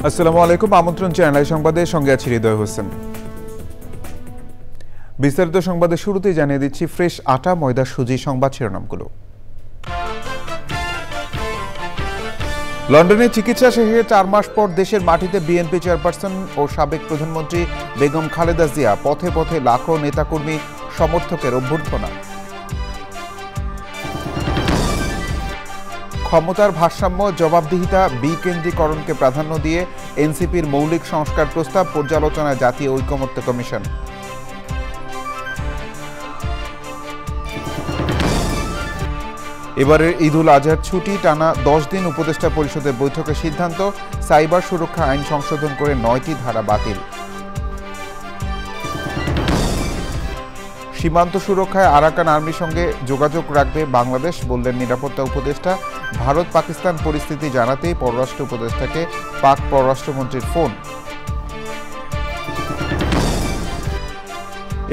আসসালামু আলাইকুম। আমন্ত্রণ চ্যানেল সংবাদের সঙ্গে আছি হৃদয় হোসেন। বিস্তারিত সংবাদের শুরুতেই জানিয়ে দিচ্ছি ফ্রেশ আটা ময়দা সুজি সংবাদ শিরোনামগুলো। লন্ডনে চিকিৎসা শেষে 4 মাস পর দেশের মাটিতে বিএনপি চেয়ারপারসন ও সাবেক প্রধানমন্ত্রী বেগম খালেদা জিয়া পথে পথে লাখো নেতাকর্মী সমর্থকের অভ্যর্থনা। ক্ষমতার ভারসাম্য জবাবদিহিতা বিকেন্দ্রীকরণকে প্রাধান্য দিয়ে এনসিপির মৌলিক সংস্কার প্রস্তাব পর্যালোচনায় জাতীয় ঐকমত্য কমিশন। এবারের ঈদুল আজহার ছুটি টানা 10 দিন উপদেষ্টা পরিষদের বৈঠকের সিদ্ধান্ত। সাইবার সুরক্ষা আইন সংশোধন করে 9টি ধারা বাতিল। সীমান্ত সুরক্ষায় আরাকান আর্মির সঙ্গে যোগাযোগ রাখবে বাংলাদেশ, বললেন নিরাপত্তা উপদেষ্টা। ভারত পাকিস্তান পরিস্থিতি জানাতেই পররাষ্ট্র উপদেষ্টাকে পাক পররাষ্ট্রমন্ত্রীর ফোন।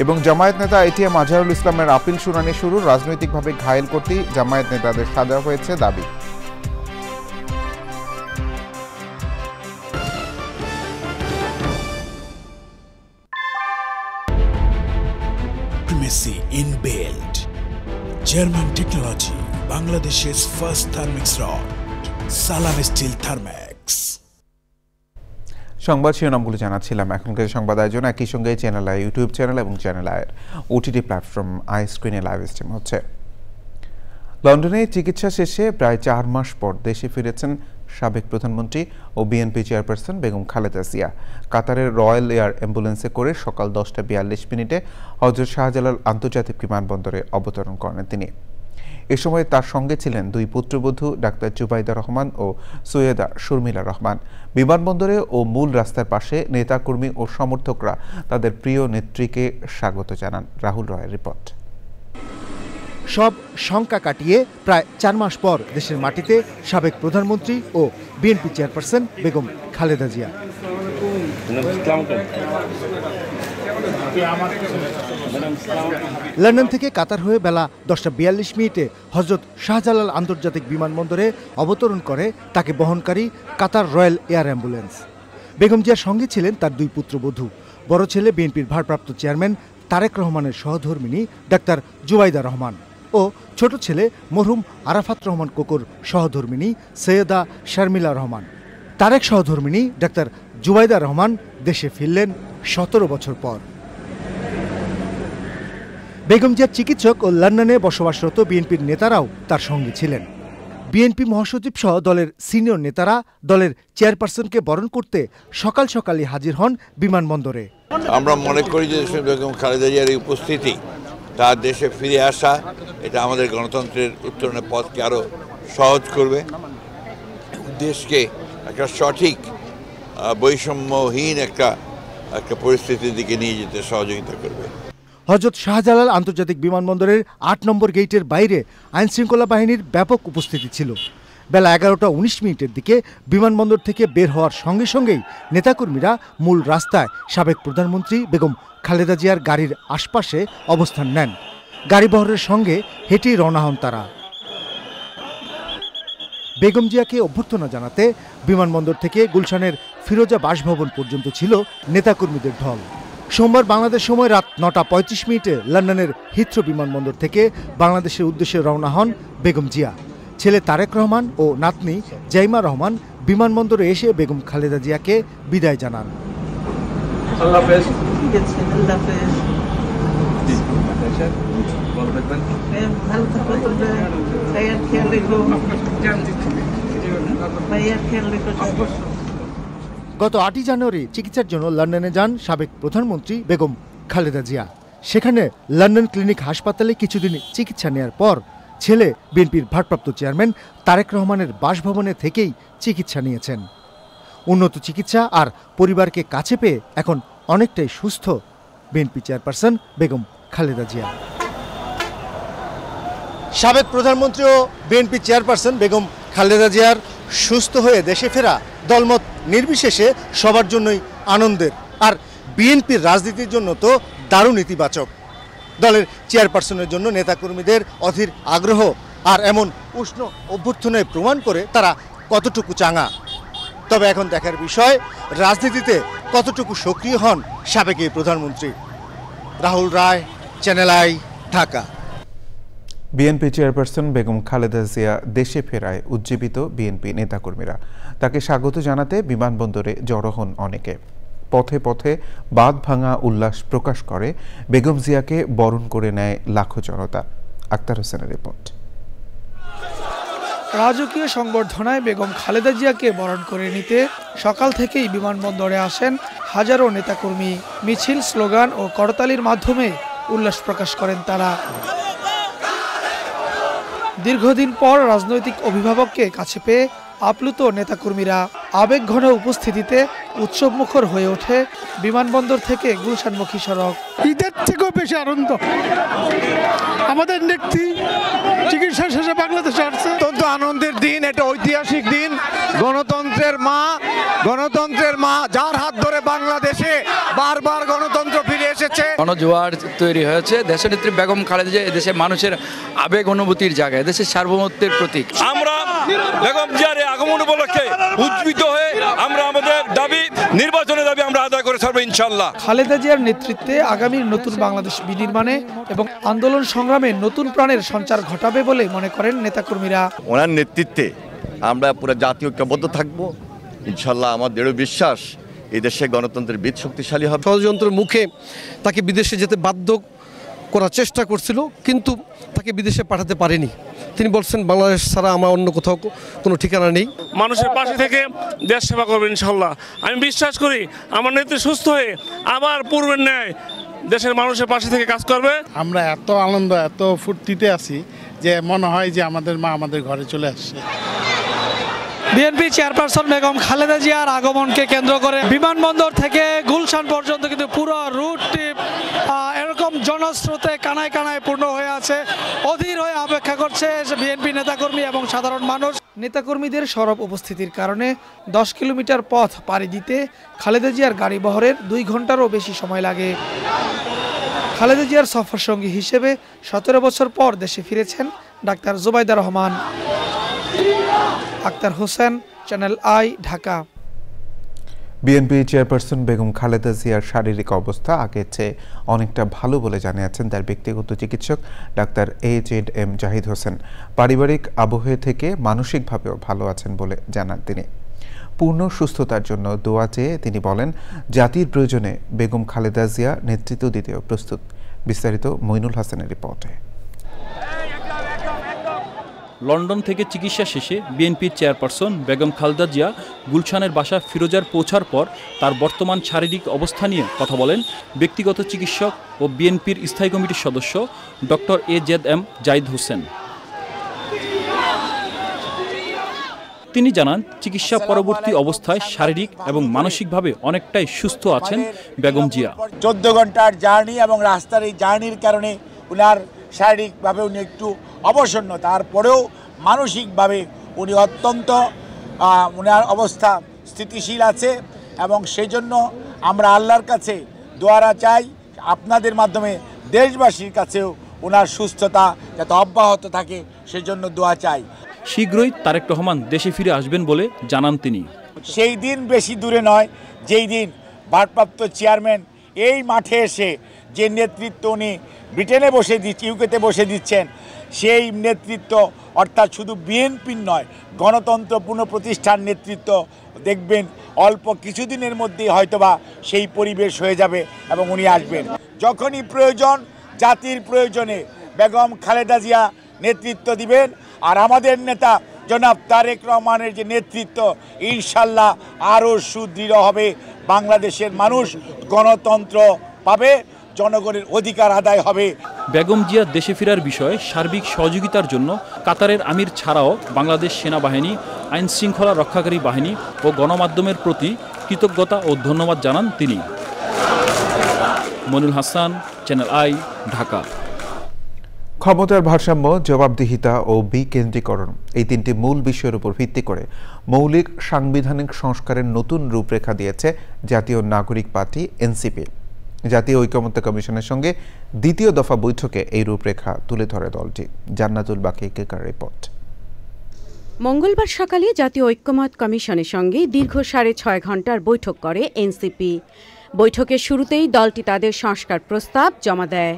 এবং জামায়াত নেতা এটিএম আজহারুল ইসলামের আপিল শুনানি শুরু। রাজনৈতিকভাবে ঘায়েল করতেই জামায়াত নেতাদের সাজা হয়েছে দাবি। Primacy in build. German technology, Bangladesh's first Thermix rod. Salam Steel Thermax. সংবাদ শিরোনামগুলো জানাচ্ছিলাম। এখনকার সংবাদ আয়োজন একই সঙ্গে চ্যানেল আই ইউটিউব চ্যানেল এবং চ্যানেল আয়ের ওটিটি প্ল্যাটফর্ম আই স্ক্রিনে লাইভ স্ট্রিম হচ্ছে। লন্ডনে চিকিৎসা শেষে প্রায় 4 মাস পর দেশে ফিরেছেন সাবেক প্রধানমন্ত্রী ও বিএনপি চেয়ারপারসন বেগম খালেদা জিয়া। কাতারের রয়্যাল এয়ার অ্যাম্বুলেন্সে করে সকাল 10:42 হযরত শাহজালাল আন্তর্জাতিক বিমানবন্দরে অবতরণ করেন তিনি। এ সময় তার সঙ্গে ছিলেন 2 পুত্রবধূ ডাক্তার জুবাইদা রহমান ও সৈয়দা শর্মিলা রহমান। বিমানবন্দরে ও মূল রাস্তার পাশে নেতাকর্মী ও সমর্থকরা তাদের প্রিয় নেত্রীকে স্বাগত জানান। রাহুল রয়ের রিপোর্ট। সব শঙ্কা কাটিয়ে প্রায় 4 মাস পর দেশের মাটিতে সাবেক প্রধানমন্ত্রী ও BNP chairperson Begum Khaleda Zia. London থেকে কাতার হয়ে বেলা 10:42 হযরত শাহজালাল আন্তর্জাতিক বিমানবন্দরে অবতরণ করে তাকে বহনকারী কাতার রয়্যাল এয়ার অ্যাম্বুলেন্স। বেগম জিয়ার সঙ্গে ছিলেন তার 2 পুত্রবধূ। বড় ছেলে বিএনপির ভারপ্রাপ্ত চেয়ারম্যান তারেক রহমানের সহধর্মিণী ডাক্তার জুবাইদা রহমান ও ছোট ছেলে মরহুম আরাফাত রহমান কোকোর সহধর্মিণী সৈয়দা শর্মিলা রহমান। তারেক সহধর্মিণী ডাক্তার জুবাইদা রহমান দেশে ফিরলেন 17 বছর পর। বেগম জিয়ার চিকিৎসক ও লন্ডনে বসবাসরত বিএনপির নেতারাও তার সঙ্গে ছিলেন। বিএনপি মহাসচিব সহ দলের সিনিয়র নেতারা দলের চেয়ারপারসনকে বরণ করতে সকাল সকালই হাজির হন বিমানবন্দরে। আমরা মনে করি যে বেগম খালেদা জিয়ার এই উপস্থিতি, তার দেশে ফিরে আসা, এটা আমাদের গণতন্ত্রের উত্তরণের পথকে আরও সহজ করবে, দেশকে একটা সঠিক বৈষম্যহীন একটা পরিস্থিতির দিকে নিয়ে যেতে সহযোগিতা করবে। হযরত শাহজালাল আন্তর্জাতিক বিমানবন্দরের 8 নম্বর গেটের বাইরে আইনশৃঙ্খলা বাহিনীর ব্যাপক উপস্থিতি ছিল। বেলা 11:19 দিকে বিমানবন্দর থেকে বের হওয়ার সঙ্গে সঙ্গেই নেতাকর্মীরা মূল রাস্তায় সাবেক প্রধানমন্ত্রী বেগম খালেদা জিয়ার গাড়ির আশপাশে অবস্থান নেন। গাড়িবহরের সঙ্গে হেঁটেই রওনা হন তারা। বেগম জিয়াকে অভ্যর্থনা জানাতে বিমানবন্দর থেকে গুলশানের ফিরোজা বাসভবন পর্যন্ত ছিল নেতাকর্মীদের ঢল। সোমবার বাংলাদেশ সময় রাত 9:35 লন্ডনের হিথ্রো বিমানবন্দর থেকে বাংলাদেশের উদ্দেশ্যে রওনা হন বেগম জিয়া। ছেলে তারেক রহমান ও নাতনি জাইমা রহমান বিমানবন্দরে এসে বেগম খালেদা জিয়াকে বিদায় জানান। গত 8 জানুয়ারি চিকিৎসার জন্য লন্ডনে যান সাবেক প্রধানমন্ত্রী বেগম খালেদা জিয়া। সেখানে লন্ডন ক্লিনিক হাসপাতালে কিছুদিন চিকিৎসা নেয়ার পর ছেলে বিএনপির ভারপ্রাপ্ত চেয়ারম্যান তারেক রহমানের বাসভবনে থেকেই চিকিৎসা নিয়েছেন। উন্নত চিকিৎসা আর পরিবারকে কাছে পেয়ে এখন অনেকটাই সুস্থ বিএনপি চেয়ারপারসন বেগম খালেদা জিয়া। সাবেক প্রধানমন্ত্রী ও বিএনপি চেয়ারপারসন বেগম খালেদা জিয়ার সুস্থ হয়ে দেশে ফেরা দলমত নির্বিশেষে সবার জন্যই আনন্দের, আর বিএনপির রাজনীতির জন্য তো দারুণ ইতিবাচক। দলের চেয়ারপারসনের জন্য নেতাকর্মীদের অধীর আগ্রহ আর এমন উষ্ণ অভ্যর্থনায় প্রমাণ করে তারা কতটুকু চাঙা। তবে এখন দেখার বিষয় রাজনীতিতে কতটুকু সক্রিয় হন সাবেক এই প্রধানমন্ত্রী। Rahul Roy, channel I, Dhaka. BNP chairperson Begum Khaleda Zia দেশে ফেরায় উজ্জীবিত বিএনপি নেতাকর্মীরা। তাকে স্বাগত জানাতে বিমানবন্দরে জড়ো হন অনেকে। পথে পথে বাঁধ ভাঙা উল্লাস প্রকাশ করে। বেগম জিয়াকে বরণ করে নেয় লাখো জনতা। আক্তার হোসেনের রিপোর্ট। রাজকীয় সংবর্ধনায় বেগম খালেদা জিয়াকে বরণ করে নিতে সকাল থেকেই বিমানবন্দরে আসেন হাজারো নেতাকর্মী। মিছিল, স্লোগান ও করতালির মাধ্যমে উল্লাস প্রকাশ করেন তারা। দীর্ঘদিন পর রাজনৈতিক অভিভাবককে কাছে পেয়ে আপ্লুত নেতাকর্মীরা। আবেগঘন উপস্থিতিতে উৎসবমুখর হয়ে ওঠে বিমানবন্দর থেকে গুলশানমুখী সড়ক। ঈদের থেকেও বেশি আনন্দ। আমাদের নেত্রী চিকিৎসা শেষে বাংলাদেশে আসছে। অত্যন্ত আনন্দের দিন, এটা ঐতিহাসিক দিন। গণতন্ত্রের মা যার হাত ধরে বাংলাদেশে বারবার গণতন্ত্র ফিরে এসেছে। গণজোয়ার তৈরি হয়েছে। দেশনেত্রী বেগম খালেদা জিয়া এদেশের মানুষের আবেগ অনুভূতির জায়গা, এদেশের সার্বভৌমত্বের প্রতীক। আমরা বেগম জিয়ার আগমন উপলক্ষে উজ্জীবিত হয়ে আমরা আমাদের দাবি, নির্বাচনের দাবি আমরা আদায় করে ছাড়বো ইনশাআল্লাহ। খালেদা জিয়ার নেতৃত্বে আগামীর নতুন বাংলাদেশ বিনির্মাণে এবং আন্দোলন সংগ্রামে নতুন প্রাণের সঞ্চার ঘটাবে বলে মনে করেন নেতাকর্মীরা। ওনার নেতৃত্বে আমরা পুরো জাতীয় ঐক্যবদ্ধ থাকবো ইনশাআল্লাহ। আমার দৃঢ় বিশ্বাস এই দেশে গণতন্ত্রের বীজ শক্তিশালী হবে। ষড়যন্ত্রের মুখে তাকে বিদেশে যেতে বাধ্য করার চেষ্টা করছিল, কিন্তু তাকে বিদেশে পাঠাতে পারেনি। তিনি বলছেন বাংলাদেশ ছাড়া আমার অন্য কোথাও কোনো ঠিকানা নেই। মানুষের পাশে থেকে দেশ সেবা করবেন ইনশাল্লাহ। আমি বিশ্বাস করি আমার নেত্রী সুস্থ হয়ে আবার পূর্বের ন্যায় দেশের মানুষের পাশে থেকে কাজ করবে। আমরা এত আনন্দ, এত ফুর্তিতে আছি যে মনে হয় যে আমাদের মা আমাদের ঘরে চলে আসছে। বিএনপি চেয়ারপারসন বেগম খালেদা জিয়ার আগমনকে কেন্দ্র করে বিমানবন্দর থেকে গুলশান পর্যন্ত কিন্তু পুরো রুটটি এরকম জনস্রোতে কানায় কানায় পূর্ণ হয়ে আছে। অধীর হয়ে অপেক্ষা করছে বিএনপি নেতাকর্মী এবং সাধারণ মানুষ। নেতাকর্মীদের সরব উপস্থিতির কারণে 10 কিলোমিটার পথ পাড়ি দিতে খালেদা জিয়ার গাড়ি বহরের 2 ঘন্টারও বেশি সময় লাগে। খালেদা জিয়ার সফরসঙ্গী হিসেবে 17 বছর পর দেশে ফিরেছেন doctor Zubaida Rahman. Akhtar Hossain, Channel I, Dhaka. BNP chairperson Begum Khaleda জিয়ার শারীরিক অবস্থা আগের চেয়ে অনেকটা ভালো বলে জানিয়েছেন তার ব্যক্তিগত চিকিৎসক ডাক্তার AZM জাহিদ হোসেন। পারিবারিক আবহে থেকে মানসিকভাবেও ভালো আছেন বলে জানান তিনি। পূর্ণ সুস্থতার জন্য দোয়া চেয়ে তিনি বলেন, জাতির প্রয়োজনে বেগম খালেদা জিয়া নেতৃত্ব দিতেও প্রস্তুত। বিস্তারিত মইনুল হাসানের রিপোর্টে। লন্ডন থেকে চিকিৎসা শেষে বিএনপির চেয়ারপারসন বেগম খালেদা জিয়া গুলশানের বাসা ফিরোজার পৌঁছার পর তার বর্তমান শারীরিক অবস্থা নিয়ে কথা বলেন ব্যক্তিগত চিকিৎসক ও বিএনপির স্থায়ী কমিটির সদস্য ডক্টর AZM জাহিদ হোসেন। তিনি জানান, চিকিৎসা পরবর্তী অবস্থায় শারীরিক এবং মানসিকভাবে অনেকটাই সুস্থ আছেন বেগম জিয়া। 14 ঘন্টার জার্নি এবং রাস্তার এই জার্নির কারণে উনার শারীরিকভাবে উনি একটু অবসন্ন, তারপরেও মানসিকভাবে উনি অত্যন্ত উনার অবস্থা স্থিতিশীল আছে এবং সেই জন্য আমরা আল্লাহর কাছে দোয়ারা চাই, আপনাদের মাধ্যমে দেশবাসীর কাছেও ওনার সুস্থতা যাতে অব্যাহত থাকে সেজন্য দোয়া চাই। শীঘ্রই তারেক রহমান দেশে ফিরে আসবেন বলে জানান তিনি। সেই দিন বেশি দূরে নয় যেই দিন ভারপ্রাপ্ত চেয়ারম্যান এই মাঠে এসে যে নেতৃত্ব উনি ব্রিটেনে বসে দিচ্ছেন, ইউকেতে বসে দিচ্ছেন, সেই নেতৃত্ব অর্থাৎ শুধু বিএনপির নয়, গণতন্ত্র পুনঃপ্রতিষ্ঠার নেতৃত্ব দেখবেন অল্প কিছুদিনের মধ্যেই হয়তোবা সেই পরিবেশ হয়ে যাবে এবং উনি আসবেন। যখনই প্রয়োজন, জাতির প্রয়োজনে বেগম খালেদা জিয়া নেতৃত্ব দিবেন। আর আমাদের নেতা জনাব তারেক রহমানের যে নেতৃত্ব, ইনশাল্লাহ আরও সুদৃঢ় হবে। বাংলাদেশের মানুষ গণতন্ত্র পাবে, জনগণের অধিকার আদায় হবে। বেগম জিয়া দেশে ফেরার বিষয়ে সার্বিক সহযোগিতার জন্য কাতারের আমির ছাড়াও বাংলাদেশ সেনাবাহিনী, আইন শৃঙ্খলা রক্ষাকারী বাহিনী ও গণমাধ্যমের প্রতি কৃতজ্ঞতা ও ধন্যবাদ জানান তিনি। Monirul Hasan, channel I, Dhaka. ক্ষমতার ভারসাম্য, জবাবদিহিতা ও বিকেন্দ্রীকরণ এই তিনটি মূল বিষয়ের উপর ভিত্তি করে মৌলিক সাংবিধানিক সংস্কারের নতুন রূপরেখা দিয়েছে জাতীয় নাগরিক পার্টি এনসিপি। জাতীয় ঐকমত্য কমিশনের সঙ্গে দ্বিতীয় দফা বৈঠকে এই রূপরেখা তুলে ধরে দলটি। জান্নাতুল বাকি কেকার রিপোর্ট। মঙ্গলবার সকালে জাতীয় ঐক্যমত কমিশনের সঙ্গে দীর্ঘ 6.5 ঘণ্টার বৈঠক করে এনসিপি। বৈঠকের শুরুতেই দলটি তাদের সংস্কার প্রস্তাব জমা দেয়।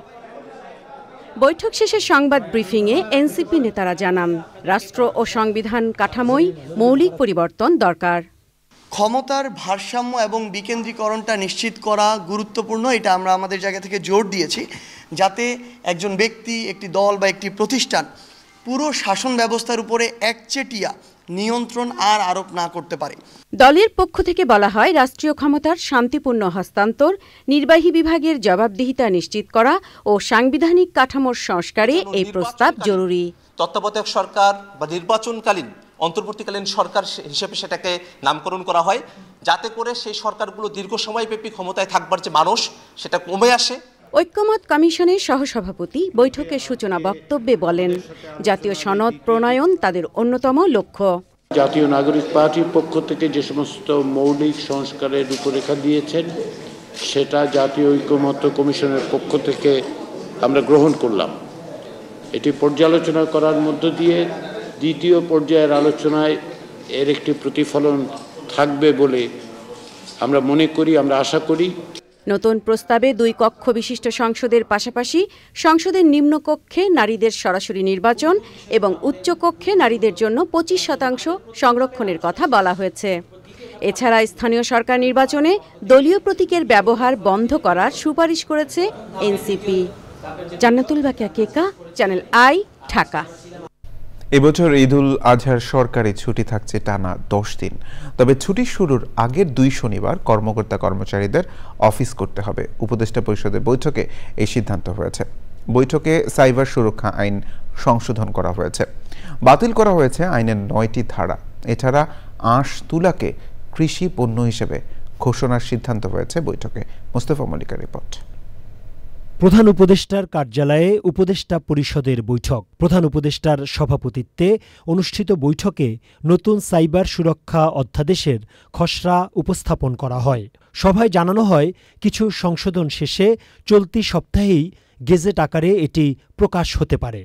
বৈঠক শেষে সংবাদ ব্রিফিংয়ে এনসিপি নেতারা জানান, রাষ্ট্র ও সংবিধান কাঠামোয় মৌলিক পরিবর্তন দরকার। ক্ষমতার ভারসাম্য এবং বিকেন্দ্রীকরণটা নিশ্চিত করা গুরুত্বপূর্ণ, এটা আমরা আমাদের জায়গা থেকে জোর দিয়েছি, যাতে একজন ব্যক্তি, একটি দল বা একটি প্রতিষ্ঠান পুরো শাসন ব্যবস্থার উপরে একচেটিয়া নিয়ন্ত্রণ আর আরোপ না করতে পারে। দলের পক্ষ থেকে বলা হয়, রাষ্ট্রীয় ক্ষমতার শান্তিপূর্ণ হস্তান্তর, নির্বাহী বিভাগের জবাবদিহিতা নিশ্চিত করা ও সাংবিধানিক কাঠামোর সংস্কারে এই প্রস্তাব জরুরি। তত্ত্বাবধায়ক সরকার বা নির্বাচনকালীন অন্তর্বর্তীকালীন সরকার হিসেবে সেটাকে নামকরণ করা হয়, যাতে করে সেই সরকারগুলো দীর্ঘ সময়ব্যাপী ক্ষমতায় থাকবার যে মানুষ সেটা কমে আসে। ঐক্যমত কমিশনের সহসভাপতি বৈঠকের সূচনা বক্তব্যে বলেন, জাতীয় সনদ প্রণয়ন তাদের অন্যতম লক্ষ্য। জাতীয় নাগরিক পার্টির পক্ষ থেকে যে সমস্ত মৌলিক সংস্কারের রূপরেখা দিয়েছেন, সেটা জাতীয় ঐক্যমত কমিশনের পক্ষ থেকে আমরা গ্রহণ করলাম। এটি পর্যালোচনা করার মধ্য দিয়ে দ্বিতীয় পর্যায়ের আলোচনায় এর একটি প্রতিফলন থাকবে বলে আমরা মনে করি, আমরা আশা করি। নতুন প্রস্তাবে 2 কক্ষ বিশিষ্ট সংসদের পাশাপাশি সংসদের নিম্নকক্ষে নারীদের সরাসরি নির্বাচন এবং উচ্চকক্ষে নারীদের জন্য 25% সংরক্ষণের কথা বলা হয়েছে। এছাড়া স্থানীয় সরকার নির্বাচনে দলীয় প্রতীকের ব্যবহার বন্ধ করার সুপারিশ করেছে NCP. Jannatul বাকিয়া Keka, channel I, Dhaka. এবছর ঈদুল আজহার সরকারি ছুটি থাকছে টানা 10 দিন। তবে ছুটি শুরুর আগের 2 শনিবার কর্মকর্তা কর্মচারীদের অফিস করতে হবে। উপদেষ্টা পরিষদের বৈঠকে এই সিদ্ধান্ত হয়েছে। বৈঠকে সাইবার সুরক্ষা আইন সংশোধন করা হয়েছে, বাতিল করা হয়েছে আইনের 9টি ধারা। এছাড়া আঁশ তুলাকে কৃষি পণ্য হিসেবে ঘোষণার সিদ্ধান্ত হয়েছে বৈঠকে। মোস্তফা মল্লিকার রিপোর্ট। প্রধান উপদেষ্টার কার্যালয়ে উপদেষ্টা পরিষদের বৈঠক। প্রধান উপদেষ্টার সভাপতিত্বে অনুষ্ঠিত বৈঠকে নতুন সাইবার সুরক্ষা অধ্যাদেশের খসড়া উপস্থাপন করা হয়। সভায় জানানো হয়, কিছু সংশোধন শেষে চলতি সপ্তাহেই গেজেট আকারে এটি প্রকাশ হতে পারে।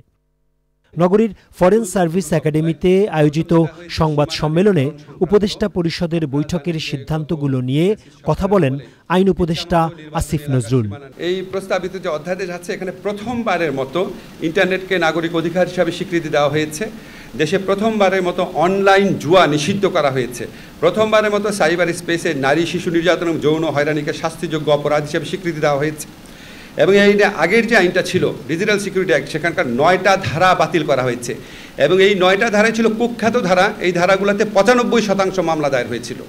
নগরীর ফরেন সার্ভিস একাডেমিতে আয়োজিত সংবাদ সম্মেলনে উপদেষ্টা পরিষদের বৈঠকের সিদ্ধান্তগুলো নিয়ে কথা বলেন আইন উপদেষ্টা আসিফ নজরুল। এই প্রস্তাবিত যে অধ্যাদেশ আছে, এখানে প্রথমবারের মতো ইন্টারনেটকে নাগরিক অধিকার হিসাবে স্বীকৃতি দেওয়া হয়েছে। দেশে প্রথমবারের মতো অনলাইন জুয়া নিষিদ্ধ করা হয়েছে। প্রথমবারের মতো সাইবার স্পেসে নারী শিশু নির্যাতন এবং যৌন হয়রানিকে শাস্তিযোগ্য অপরাধ হিসেবে স্বীকৃতি দেওয়া হয়েছে। এবং এই আগের যে আইনটা ছিল ডিজিটাল সিকিউরিটি অ্যাক্ট, সেখানকার 9টা ধারা বাতিল করা হয়েছে। এবং এই 9টা ধারায় ছিল কুখ্যাত ধারা। এই ধারাগুলোতে 95% মামলা দায়ের হয়েছিল।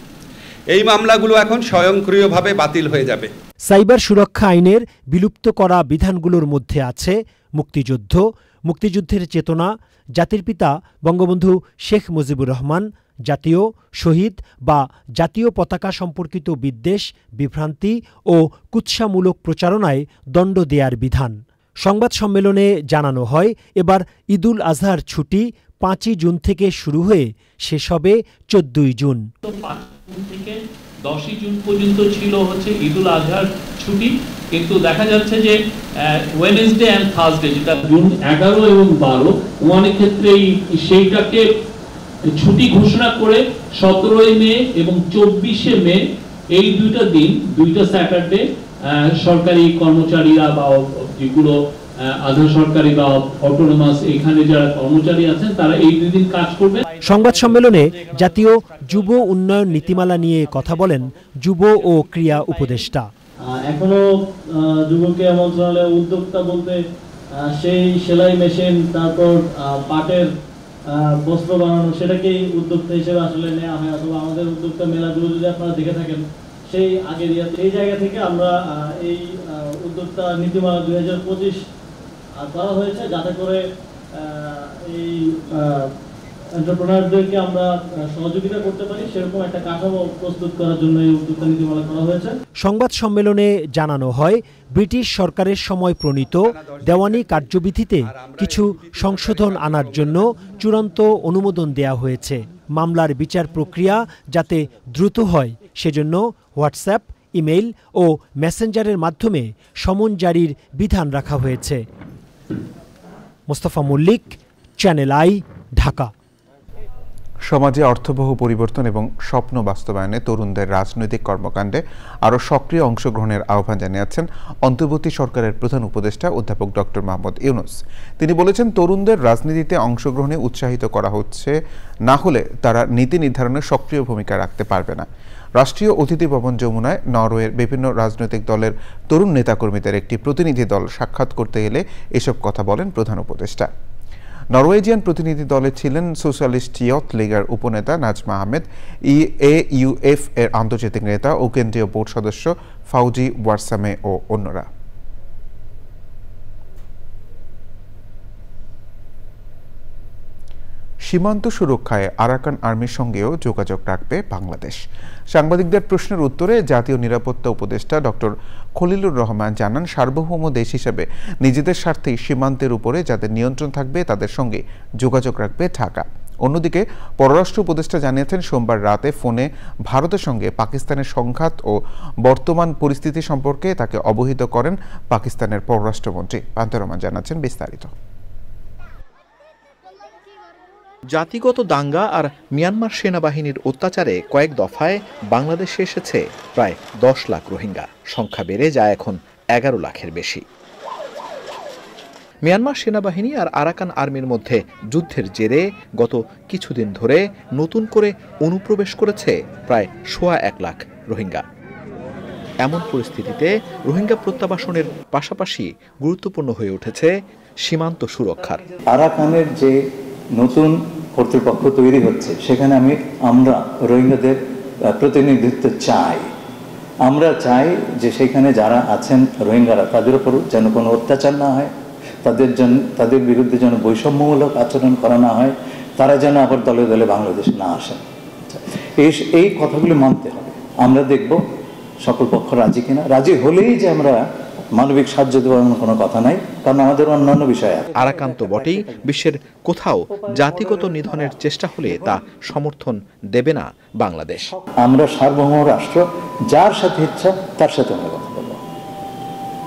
এই মামলাগুলো এখন স্বয়ংক্রিয়ভাবে বাতিল হয়ে যাবে। সাইবার সুরক্ষা আইনের বিলুপ্ত করা বিধানগুলোর মধ্যে আছে মুক্তিযুদ্ধ, মুক্তিযুদ্ধের চেতনা, জাতির পিতা বঙ্গবন্ধু শেখ মুজিবুর রহমান, জাতীয়, শহীদ বা জাতীয় পতাকা সম্পর্কিত বিদ্বেষ, বিভ্রান্তি ও কুৎসামূলক প্রচারণায় দণ্ড দেয়ার বিধান। সংবাদ সম্মেলনে জানানো হয়, এবার ঈদুল আজহার ছুটি 5ই জুন থেকে শুরু হয়ে শেষ হবে 14ই জুন। 10ই জুন পর্যন্ত ছিল ঈদুল আজহার ছুটি, কিন্তু দেখা যাচ্ছে যে ওয়েডনেসডে এন্ড থার্সডে, যেটা জুন 11 এবং 12, অনেক ক্ষেত্রেই সেইটাকে ছুটি ঘোষণা করে 17ই মে এবং 24শে মে এই 2টা দিন, 2টা স্যাটারডে সরকারি কর্মচারীরা বা যেগুলো আধা সরকারি বা অটোনোমাস এখানে যারা কর্মচারী আছেন তারা এই 2 দিন কাজ করবে। সংবাদ সম্মেলনে জাতীয় যুব উন্নয়ন নীতিমালা নিয়ে কথা বলেন যুব ও ক্রীড়া উপদেষ্টা। এখনো যুব ক্রীড়া মন্ত্রণালয়ের উদ্যোক্তা বলতে সেই সেলাই মেশিন, তারপর পাটের বস্ত্র বানানো, সেটাকেই উদ্যোক্তা হিসেবে আসলে নেওয়া হয়। অথবা আমাদের উদ্যোক্তা মেলাগুলো যদি আপনারা দেখে থাকেন, সেই আগের এই জায়গা থেকে আমরা এই উদ্যোক্তা নীতিমালা 2025 করা হয়েছে, যাতে করে এই এন্টারপ্রেনারদেরকে আমরা সহযোগিতা করতে পারি, সেরকম একটা কাঠামো প্রস্তুত করার জন্য এই উদ্যোক্তা নীতিমালা করা হয়েছে। সংবাদ সম্মেলনে জানানো হয়, ব্রিটিশ সরকারের সময় প্রণীত দেওয়ানি কার্যবিধিতে কিছু সংশোধন আনার জন্য চূড়ান্ত অনুমোদন দেয়া হয়েছে। মামলার বিচার প্রক্রিয়া যাতে দ্রুত হয়, সেজন্য হোয়াটসঅ্যাপ, ইমেইল ও মেসেঞ্জারের মাধ্যমে সমন জারির বিধান রাখা হয়েছে। Mostafa Mallik, Channel I, Dhaka. সমাজে অর্থবহ পরিবর্তন এবং স্বপ্ন বাস্তবায়নে তরুণদের রাজনৈতিক কর্মকাণ্ডে আরও সক্রিয় অংশগ্রহণের আহ্বান জানিয়েছেন অন্তর্বর্তী সরকারের প্রধান উপদেষ্টা অধ্যাপক ডক্টর মোহাম্মদ ইউনূস। তিনি বলেছেন, তরুণদের রাজনীতিতে অংশগ্রহণে উৎসাহিত করা হচ্ছে, না হলে তারা নীতি নির্ধারণে সক্রিয় ভূমিকা রাখতে পারবে না। রাষ্ট্রীয় অতিথি ভবন যমুনায় নরওয়ের বিভিন্ন রাজনৈতিক দলের তরুণ নেতাকর্মীদের একটি প্রতিনিধি দল সাক্ষাৎ করতে এলে এসব কথা বলেন প্রধান উপদেষ্টা। নরওয়েজিয়ান প্রতিনিধি দলে ছিলেন সোশ্যালিস্ট ইয়থ লীগের উপনেতা নাজমা আহমেদ, EAUF এর আন্তর্জাতিক নেতা ও কেন্দ্রীয় বোর্ড সদস্য ফাউজি ওয়ারসামে ও অন্যরা। সীমান্ত সুরক্ষায় আরাকান আর্মির সঙ্গেও যোগাযোগ রাখবে বাংলাদেশ। সাংবাদিকদের প্রশ্নের উত্তরে জাতীয় নিরাপত্তা উপদেষ্টা ডক্টর খলিলুর রহমান জানান, সার্বভৌম দেশ হিসেবে নিজেদের স্বার্থেই সীমান্তের উপরে যাদের নিয়ন্ত্রণ থাকবে তাদের সঙ্গে যোগাযোগ রাখবে ঢাকা। অন্যদিকে পররাষ্ট্র উপদেষ্টা জানিয়েছেন, সোমবার রাতে ফোনে ভারতের সঙ্গে পাকিস্তানের সংঘাত ও বর্তমান পরিস্থিতি সম্পর্কে তাকে অবহিত করেন পাকিস্তানের পররাষ্ট্রমন্ত্রী। পান্তা রহমান জানাচ্ছেন বিস্তারিত। জাতিগত দাঙ্গা আর মিয়ানমার সেনাবাহিনীর অত্যাচারে কয়েক দফায় বাংলাদেশে এসেছে প্রায় 10 লাখ রোহিঙ্গা। সংখ্যা বেড়ে যায় এখন 11 লাখের বেশি। মিয়ানমার সেনাবাহিনী আর আরাকান আর্মির মধ্যে যুদ্ধের জেরে গত কিছুদিন ধরে নতুন করে অনুপ্রবেশ করেছে প্রায় 1.25 লাখ রোহিঙ্গা। এমন পরিস্থিতিতে রোহিঙ্গা প্রত্যাবাসনের পাশাপাশি গুরুত্বপূর্ণ হয়ে উঠেছে সীমান্ত সুরক্ষার। আরাকানের যে নতুন কর্তৃপক্ষ তৈরি হচ্ছে, সেখানে আমরা রোহিঙ্গাদের প্রতিনিধিত্ব চাই। আমরা চাই যে সেখানে যারা আছেন রোহিঙ্গারা, তাদের উপর যেন কোনো অত্যাচার না হয়, তাদের বিরুদ্ধে যেন বৈষম্যমূলক আচরণ করা না হয়, তারা যেন আবার দলে দলে বাংলাদেশ না আসেন। এই কথাগুলো মানতে হবে। আমরা দেখব সকল পক্ষ রাজি কিনা। রাজি হলেই যে আমরা মানবিক সাহায্য দেওয়ার কোনো কথা নাই, কারণ আমাদের অন্যান্য বিষয় আছে। আরাকান তো বটেই, বিশ্বের কোথাও জাতিগত নিধনের চেষ্টা হলে তা সমর্থন দেবে না বাংলাদেশ। আমরা সার্বভৌম রাষ্ট্র, যার সাথে ইচ্ছা তার সাথে আমরা কথা বলবো।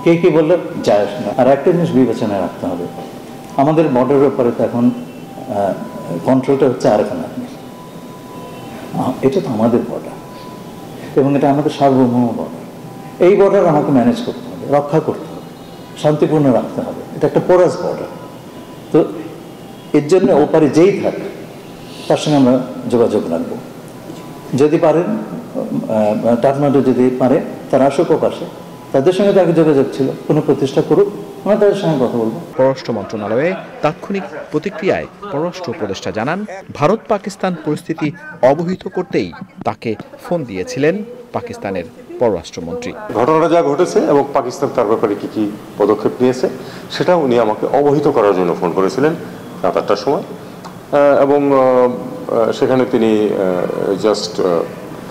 কে কি বললো যায় আসে না। আর একটা জিনিস বিবেচনায় রাখতে হবে, আমাদের বর্ডারের উপরে তো এখন কন্ট্রোলটা হচ্ছে আরাকান আর্মি। এটা তো আমাদের বর্ডার এবং এটা আমাদের সার্বভৌম বর্ডার। এই বর্ডার আমাকে ম্যানেজ করতে হবে, রক্ষা করতে হবে, শান্তিপূর্ণ রাখতে হবে। এটা একটা পোরাস বর্ডার। তো এর জন্য ওপারে যেই থাকে তার সঙ্গে আমরা যোগাযোগ রাখবো। যদি পারেন টাটমাটো যদি পারে তারা আসুক পাশে, তাদের সঙ্গে তাকে যোগাযোগ ছিল, কোনো প্রতিষ্ঠা করুক, আমরা তাদের সঙ্গে কথা বলবো। পররাষ্ট্র মন্ত্রণালয়ে তাৎক্ষণিক প্রতিক্রিয়ায় পররাষ্ট্র উপদেষ্টা জানান, ভারত পাকিস্তান পরিস্থিতি অবহিত করতেই তাকে ফোন দিয়েছিলেন পাকিস্তানের পররাষ্ট্রমন্ত্রী। ঘটনাটা যা ঘটেছে এবং পাকিস্তান তার ব্যাপারে কি কি পদক্ষেপ নিয়েছে সেটা উনি আমাকে অবহিত করার জন্য ফোন করেছিলেন রাত 8টার সময়, এবং সেখানে তিনি জাস্ট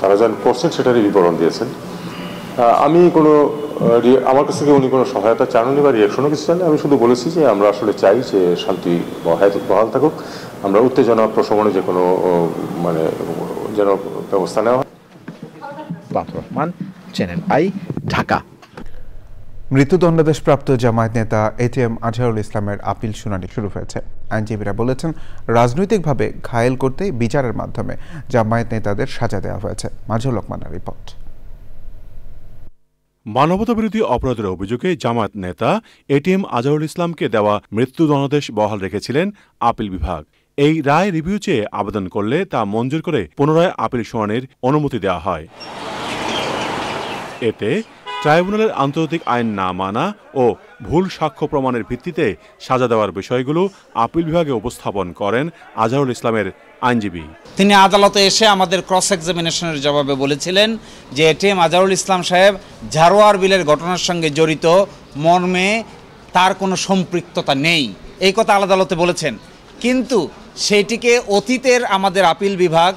তারা যা করছেন সেটারই বিবরণ দিয়েছেন। আমি আমার কাছ থেকে উনি কোনো সহায়তা চাননি বা রিয়াকশনও কিছু চাননি। আমি শুধু বলেছি যে আমরা আসলে চাই যে শান্তি বহাল থাকুক, আমরা উত্তেজনা প্রশমনে যে কোনো যেন ব্যবস্থা নেওয়া হয়। পান্তা রহমান, চ্যানেল আই, ঢাকা। মৃত্যুদণ্ডাদেশপ্রাপ্ত জামায়াত নেতা ATM আজহারুল ইসলামের আপিল শুনানি শুরু হয়েছে। আইনজীবীরা বলেছেন, রাজনৈতিকভাবে ঘায়েল করতে বিচারের মাধ্যমে জামায়াত নেতাদের সাজা দেওয়া হয়েছে। মাজহুর রহমানের রিপোর্ট। মানবতাবিরোধী অপরাধের অভিযোগে জামায়াত নেতা ATM আজহারুল ইসলামকে দেওয়া মৃত্যুদণ্ডাদেশ বহাল রেখেছিলেন আপিল বিভাগ। এই রায় রিভিউ চেয়ে আবেদন করলে তা মঞ্জুর করে পুনরায় আপিল শুনানির অনুমতি দেওয়া হয়। এতে ট্রাইব্যুনালের আন্তর্জাতিক আইন না মানা ও ভুল সাক্ষ্য প্রমাণের ভিত্তিতে সাজা দেওয়ার বিষয়গুলো আপিল বিভাগে উপস্থাপন করেন আজহারুল ইসলামের আইনজীবী। তিনি আদালতে এসে আমাদের ক্রস এক্সামিনেশনের জবাবে বলেছিলেন যে ATM আজহারুল ইসলাম সাহেব ঝাড়োয়ার বিলের ঘটনার সঙ্গে জড়িত মর্মে তার কোনো সম্পৃক্ততা নেই, এই কথা আদালতে বলেছেন। কিন্তু সেইটিকে অতীতের আমাদের আপিল বিভাগ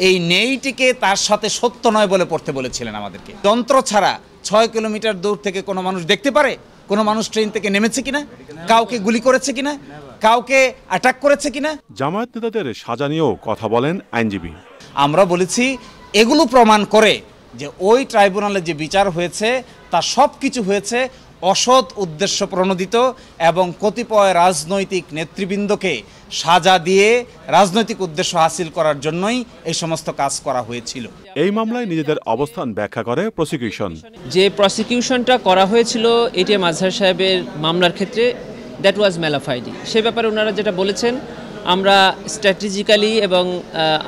এই নেইটিকে তার সাথে সত্য নয় বলে পড়তে বলেছিলেন আমাদেরকে। যন্ত্র ছাড়া 6 কিলোমিটার দূর থেকে কোনো মানুষ দেখতে পারে কোনো মানুষ ট্রেন থেকে নেমেছে কিনা, কাউকে গুলি করেছে কিনা, কাউকে অ্যাটাক করেছে কিনা। জামায়াত নেতাদের সাজা নিয়েও কথা বলেন আইনজীবী। আমরা বলেছি এগুলো প্রমাণ করে যে ওই ট্রাইব্যুনালে যে বিচার হয়েছে তা সব কিছু হয়েছে অসৎ উদ্দেশ্য প্রণোদিত এবং কতিপয় রাজনৈতিক নেতৃবৃন্দকে সাজা দিয়ে রাজনৈতিক উদ্দেশ্য হাসিল করার জন্যই এই সমস্ত কাজ করা হয়েছিল। এই মামলায় নিজেদের অবস্থান ব্যাখ্যা করে প্রসিকিউশন। যে প্রসিকিউশনটা করা হয়েছিল এটিএম আজহার সাহেবের মামলার ক্ষেত্রে দ্যাট ওয়াজ ম্যালাফাইড। সে ব্যাপারে ওনারা যেটা বলেছেন, আমরা স্ট্র্যাটেজিক্যালি এবং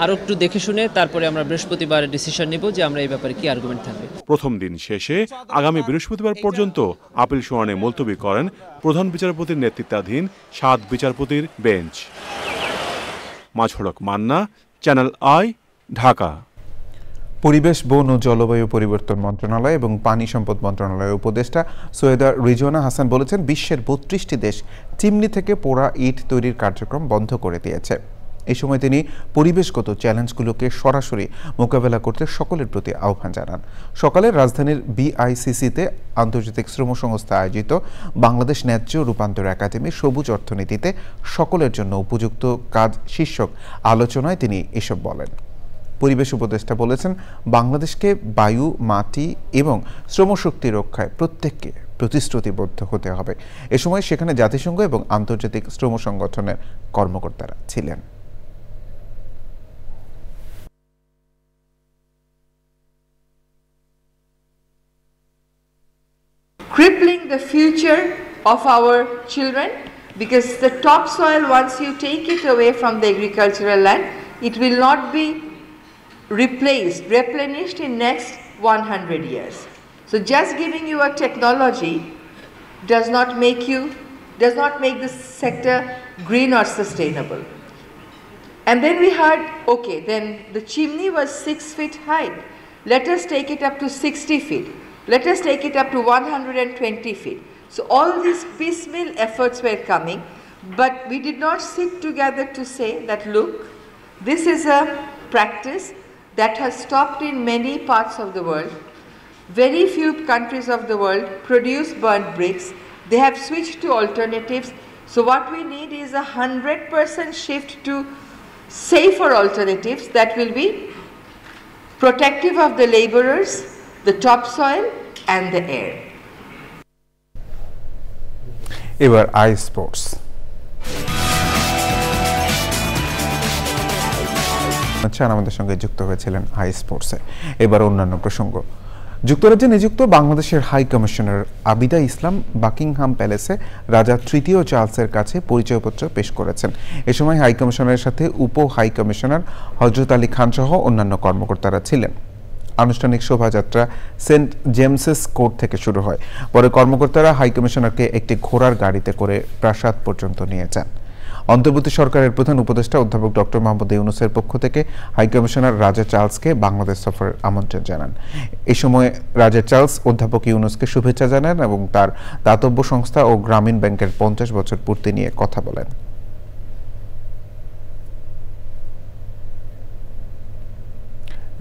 আরও একটু দেখে শুনে তারপরে আমরা বৃহস্পতিবার ডিসিশন নেব যে আমরা এই ব্যাপারে কি আর্গুমেন্ট থাকবে। প্রথম দিন শেষে আগামী বৃহস্পতিবার পর্যন্ত আপিল শুনানি মুলতবি করেন প্রধান বিচারপতির নেতৃত্বাধীন 7 বিচারপতির বেঞ্চ। মাজহরক মান্না, চ্যানেল আই, ঢাকা। পরিবেশ, বন ও জলবায়ু পরিবর্তন মন্ত্রণালয় এবং পানি সম্পদ মন্ত্রণালয়ের উপদেষ্টা সৈয়দা রিজওয়ানা হাসান বলেছেন, বিশ্বের 32টি দেশ চিমনি থেকে পোড়া ইট তৈরির কার্যক্রম বন্ধ করে দিয়েছে। এই সময় তিনি পরিবেশগত চ্যালেঞ্জগুলোকে সরাসরি মোকাবেলা করতে সকলের প্রতি আহ্বান জানান। সকালে রাজধানীর বিআইসিসিতে আন্তর্জাতিক শ্রম সংস্থা আয়োজিত বাংলাদেশ ন্যায্য রূপান্তর একাডেমি সবুজ অর্থনীতিতে সকলের জন্য উপযুক্ত কাজ শীর্ষক আলোচনায় তিনি এসব বলেন। পরিবেশ উপদেষ্টা বলেছেন, বাংলাদেশকে বায়ু, মাটি এবং শ্রমশক্তি রক্ষায় প্রত্যেককে প্রতিশ্রুতিবদ্ধ হতে হবে। এ সময় সেখানে জাতিসংঘ এবং আন্তর্জাতিক শ্রম সংগঠনের কর্মকর্তারা ছিলেন। Crippling the future of our children, because the topsoil, once you take it away from the agricultural land, it will not be replenished in next 100 years. So just giving you a technology does not make this sector green or sustainable. And then we heard, okay, then the chimney was 6 feet high. Let us take it up to 60 feet. Let us take it up to 120 feet. So all these piecemeal efforts were coming, but we did not sit together to say that, look, this is a practice that has stopped in many parts of the world. Very few countries of the world produce burnt bricks. They have switched to alternatives. So what we need is a 100% shift to safer alternatives that will be protective of the laborers, the topsoil and the air. এবার I sports. আমাদের সঙ্গে যুক্ত হয়েছিলেন I স্পোর্টসে। এবার অন্যান্য প্রসঙ্গ। যুক্তরাজ্যে নিযুক্ত বাংলাদেশের হাই কমিশনার আবিদা ইসলাম বাকিংহাম প্যালেসে রাজা তৃতীয় চার্লসের কাছে পরিচয়পত্র পেশ করেছেন। এ সময় হাই কমিশনারের সাথে উপ হাই কমিশনার হযরত আলী খান সহ অন্যান্য কর্মকর্তারা ছিলেন। আনুষ্ঠানিক শোভাযাত্রা সেন্ট জেমসেস কোর্ট থেকে শুরু হয়। পরে কর্মকর্তারা হাই কমিশনারকে একটি ঘোড়ার গাড়িতে করে প্রাসাদ পর্যন্ত নিয়ে যান। অন্তর্বর্তী সরকারের প্রধান উপদেষ্টা অধ্যাপক ডক্টর মোহাম্মদ ইউনূসের পক্ষ থেকে হাই কমিশনার রাজা চার্লসকে বাংলাদেশ সফরের আমন্ত্রণ জানান। এই সময় রাজা চার্লস অধ্যাপক ইউনূসকে শুভেচ্ছা জানান এবং তার দাতব্য সংস্থা ও গ্রামীণ ব্যাংকের 50 বছর পূর্তি নিয়ে কথা বলেন।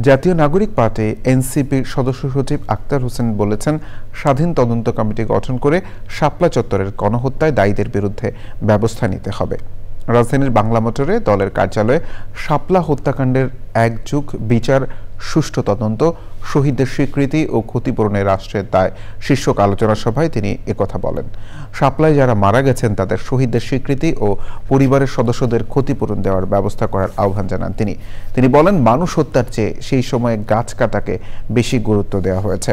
জাতীয় নাগরিক পার্টি এনসিপির সদস্য সচিব আক্তার হোসেন বলেছেন, স্বাধীন তদন্ত কমিটি গঠন করে শাপলা চত্বরের গণহত্যায় দায়ীদের বিরুদ্ধে ব্যবস্থা নিতে হবে। রাজধানীর বাংলা মোটরে দলের কার্যালয়ে শাপলা হত্যাকাণ্ডের একযুগ বিচার, সুষ্ঠু তদন্ত, শহীদদের স্বীকৃতি ও ক্ষতিপূরণের রাষ্ট্রের দায় শীর্ষক আলোচনা সভায় তিনি একথা বলেন। শাপলায় যারা মারা গেছেন তাদের শহীদদের স্বীকৃতি ও পরিবারের সদস্যদের ক্ষতিপূরণ দেওয়ার ব্যবস্থা করার আহ্বান জানান তিনি বলেন, মানুষ হত্যার চেয়ে সেই সময়ে গাছ কাটাকে বেশি গুরুত্ব দেওয়া হয়েছে।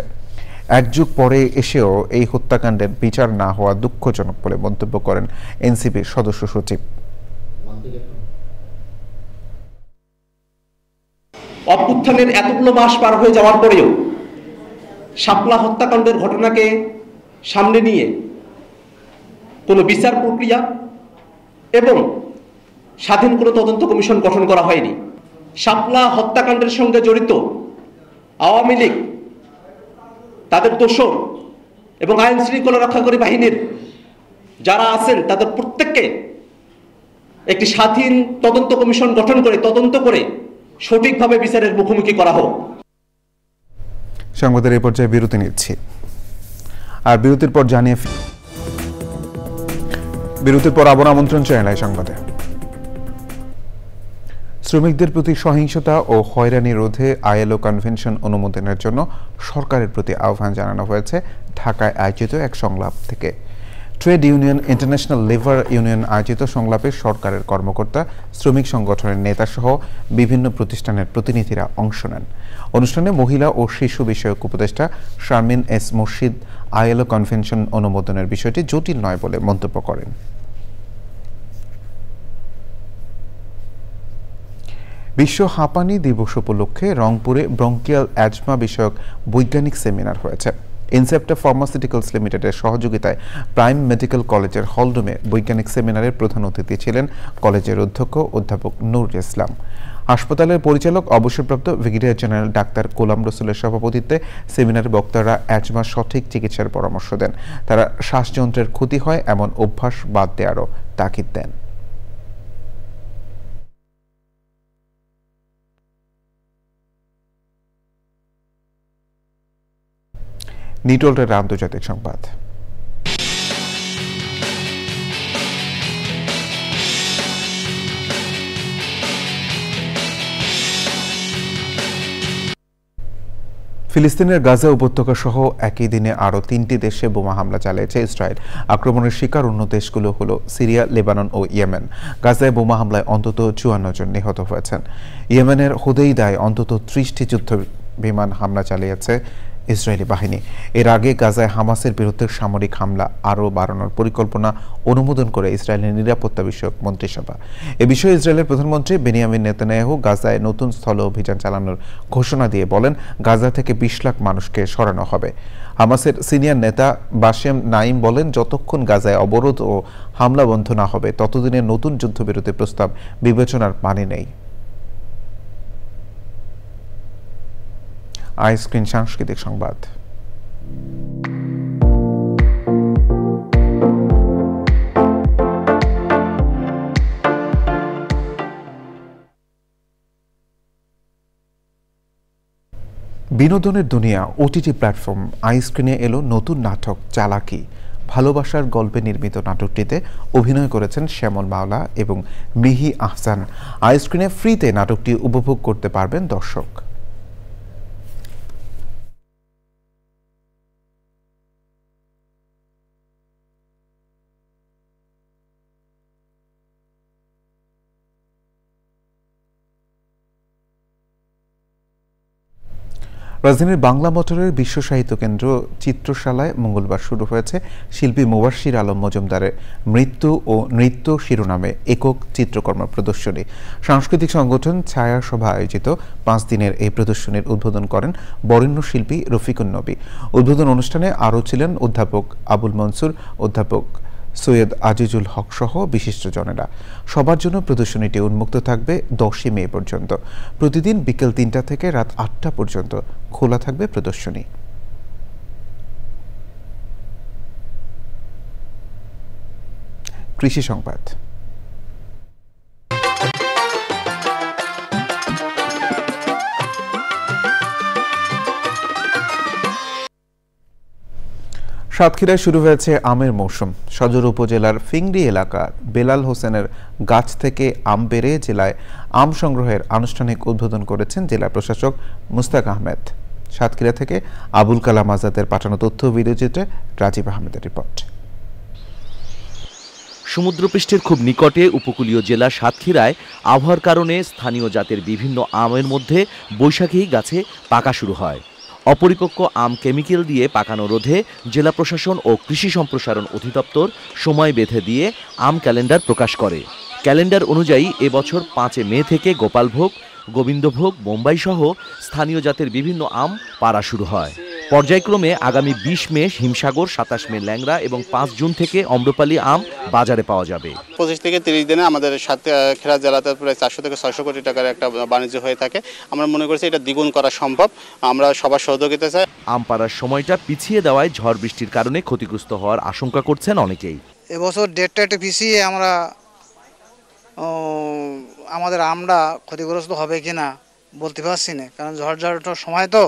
একযুগ পরে এসেও এই হত্যাকাণ্ডের বিচার না হওয়া দুঃখজনক বলে মন্তব্য করেন এনসিপির সদস্য সচিব। অভ্যুত্থানের এতগুলো মাস পার হয়ে যাওয়ার পরেও শাপলা হত্যাকাণ্ডের ঘটনাকে সামনে নিয়ে কোনো বিচার প্রক্রিয়া এবং স্বাধীন কোনো তদন্ত কমিশন গঠন করা হয়নি। শাপলা হত্যাকাণ্ডের সঙ্গে জড়িত আওয়ামী লীগ, তাদের দোসর এবং আইন শৃঙ্খলা রক্ষাকারী বাহিনীর যারা আছেন তাদের প্রত্যেককে একটি স্বাধীন তদন্ত কমিশন গঠন করে তদন্ত করে সঠিকভাবে বিচারের মুখোমুখি করা হোক। সংবাদের এই পর্যায়ে বিরতি নিচ্ছি, আর বিরতির পর বিরতির পর আবার আমন্ত্রণ চ্যানেল সংবাদে। শ্রমিকদের প্রতি সহিংসতা ও হয়রানি রোধে আইএলও কনভেনশন অনুমোদনের জন্য সরকারের প্রতি আহ্বান জানানো হয়েছে ঢাকায় আয়োজিত এক সংলাপ থেকে। Trade union international labour union আয়োজিত সংলাপে সরকারের কর্মকর্তা, শ্রমিক সংগঠনের নেতাসহ বিভিন্ন প্রতিষ্ঠানের প্রতিনিধিরা অংশ নেন। অনুষ্ঠানে মহিলা ও শিশু বিষয়ক উপদেষ্টা শারমিন এস মুর্শিদ আইএলও কনভেনশন অনুমোদনের বিষয়টি জটিল নয় বলে মন্তব্য করেন। বিশ্ব হাঁপানি দিবস উপলক্ষে রংপুরে ব্রঙ্কিয়াল অ্যাজমা বিষয়ক বৈজ্ঞানিক সেমিনার হয়েছে। ইনসেপ্টা ফার্মাসিউটিক্যালস লিমিটেডের সহযোগিতায় প্রাইম মেডিকেল কলেজের হলরুমে বৈজ্ঞানিক সেমিনারের প্রধান অতিথি ছিলেন কলেজের অধ্যক্ষ অধ্যাপক নুরুল ইসলাম। হাসপাতালের পরিচালক অবসরপ্রাপ্ত ব্রিগেডিয়ার জেনারেল ডাক্তার গোলাম রসুলের সভাপতিত্বে সেমিনারে বক্তারা অ্যাজমার সঠিক চিকিৎসার পরামর্শ দেন। তারা শ্বাসযন্ত্রের ক্ষতি হয় এমন অভ্যাস বাদ দেওয়ারও তাগিদ দেন। নিটলের আন্তর্জাতিক সংবাদ। ফিলিস্তিনের গাজা উপত্যকা সহ একই দিনে আরও 3টি দেশে বোমা হামলা চালিয়েছে ইসরায়েল। আক্রমণের শিকার অন্য দেশগুলো হলো সিরিয়া, লেবানন ও ইয়েমেন। গাজায় বোমা হামলায় অন্তত 54 জন নিহত হয়েছেন। ইয়েমেনের হুদেইদায় অন্তত 30টি যুদ্ধ বিমান হামলা চালিয়েছে ইসরায়েলি বাহিনী। এর আগে গাজায় হামাসের বিরুদ্ধে সামরিক হামলা আরও বাড়ানোর পরিকল্পনা অনুমোদন করে ইসরায়েলের নিরাপত্তা বিষয়ক মন্ত্রিসভা। এ বিষয়ে ইসরায়েলের প্রধানমন্ত্রী বেনিয়ামিন নেতানিয়াহু গাজায় নতুন স্থল অভিযান চালানোর ঘোষণা দিয়ে বলেন, গাজা থেকে 20 লাখ মানুষকে সরানো হবে। হামাসের সিনিয়র নেতা বাসেম নাইম বলেন, যতক্ষণ গাজায় অবরোধ ও হামলা বন্ধ না হবে ততদিনে নতুন যুদ্ধবিরতি প্রস্তাব বিবেচনার মানে নেই। আইস্ক্রিন সাংস্কৃতিক সংবাদ। বিনোদনের দুনিয়া ওটিটি প্ল্যাটফর্ম আইস্ক্রিনে এলো নতুন নাটক চালাকি। ভালোবাসার গল্পে নির্মিত নাটকটিতে অভিনয় করেছেন শ্যামল মাওলা এবং মিহি আহসান। আইস্ক্রিনে ফ্রিতে নাটকটি উপভোগ করতে পারবেন দর্শক। রাজধানীর বাংলা মোটরের বিশ্ব সাহিত্য কেন্দ্র চিত্রশালায় মঙ্গলবার শুরু হয়েছে শিল্পী মুবাশশির আলম মজুমদারের মৃত্যু ও নৃত্য শিরোনামে একক চিত্রকর্ম প্রদর্শনী। সাংস্কৃতিক সংগঠন ছায়া সভা আয়োজিত 5 দিনের এই প্রদর্শনীর উদ্বোধন করেন বরেণ্য শিল্পী রফিকুন নবী। উদ্বোধন অনুষ্ঠানে আরও ছিলেন অধ্যাপক আবুল মনসুর, অধ্যাপক সৈয়দ আজিজুল হক সহ বিশিষ্টজনেরা। সবার জন্য প্রদর্শনীটি উন্মুক্ত থাকবে 10 মে পর্যন্ত। প্রতিদিন বিকেল 3টা থেকে রাত 8টা পর্যন্ত খোলা থাকবে প্রদর্শনী। কৃষি সংবাদ। সাতক্ষীরায় শুরু হয়েছে আমের মৌসুম। সদর উপজেলার ফিংড়ি এলাকার বেলাল হোসেনের গাছ থেকে আম পেড়ে জেলায় আম সংগ্রহের আনুষ্ঠানিক উদ্বোধন করেছেন জেলা প্রশাসক মুস্তাক আহমেদ। সাতক্ষীরা থেকে আবুল কালাম আজাদের পাঠানো তথ্য ভিডিওচিত্রে রাজীব আহমেদের রিপোর্ট। সমুদ্রপৃষ্ঠের খুব নিকটে উপকূলীয় জেলা সাতক্ষীরায় আবহাওয়ার কারণে স্থানীয় জাতের বিভিন্ন আমের মধ্যে বৈশাখী গাছে পাকা শুরু হয়। অপরিপক্ক আম কেমিক্যাল দিয়ে পাকানো রোধে জেলা প্রশাসন ও কৃষি সম্প্রসারণ অধিদপ্তর সময় বেঁধে দিয়ে আম ক্যালেন্ডার প্রকাশ করে। ক্যালেন্ডার অনুযায়ী এবছর 5 মে থেকে গোপালভোগ, গোবিন্দভোগ, বোম্বাই সহ স্থানীয় জাতের বিভিন্ন আম পাড়া শুরু হয়। পর্যায়ক্রমে আগামী 20 মে হিমসাগর, 27 মে ল্যাংড়া এবং 5 জুন থেকে অম্রপালি আম বাজারে পাওয়া যাবে। 25 থেকে 30 দিনে আমাদের সাতক্ষীরা জেলাতে প্রায় 400 থেকে 600 কোটি টাকার একটা বাণিজ্য হয়ে থাকে। আমরা মনে করছি এটা দ্বিগুণ করা সম্ভব। আমরা সবার সহযোগিতা চাই। আম পাড়ার সময়টা পিছিয়ে দেওয়ায় ঝড় বৃষ্টির কারণে ক্ষতিগ্রস্ত হওয়ার আশঙ্কা করছেন অনেকেই। এবছর ডেটটা একটু পিছিয়ে আমরা আমাদের আমটা ক্ষতিগ্রস্ত হবে কিনা বলতে পারছি না, কারণ ঝড়ঝড়টার সময় তো,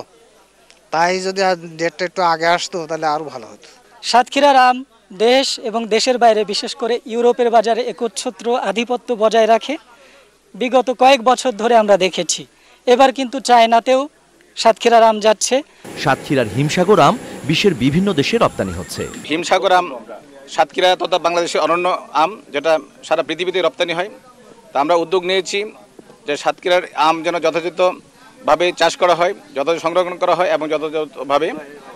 তাই যদি ডেটটা একটু আগে আসতো তাহলে আরও ভালো হতো। সাতক্ষীরার আম দেশ এবং দেশের বাইরে বিশেষ করে ইউরোপের বাজারে একচ্ছত্র আধিপত্য বজায় রাখে। বিগত কয়েক বছর ধরে আমরা দেখেছি। এবার কিন্তু চায়নাতেও সাতক্ষীরার আম যাচ্ছে। সাতক্ষীরার হিমসাগর আম বিশ্বের বিভিন্ন দেশে রপ্তানি হচ্ছে। হিমসাগর আম সাতক্ষীরা তথা বাংলাদেশের অনন্য আম, যেটা সারা পৃথিবীতে রপ্তানি হয়। তা আমরা উদ্যোগ নিয়েছি যে সাতক্ষীরার আম যেন যথাযথভাবে চাষ করা হয়, যথাযথ সংরক্ষণ করা হয় এবং যথাযথভাবে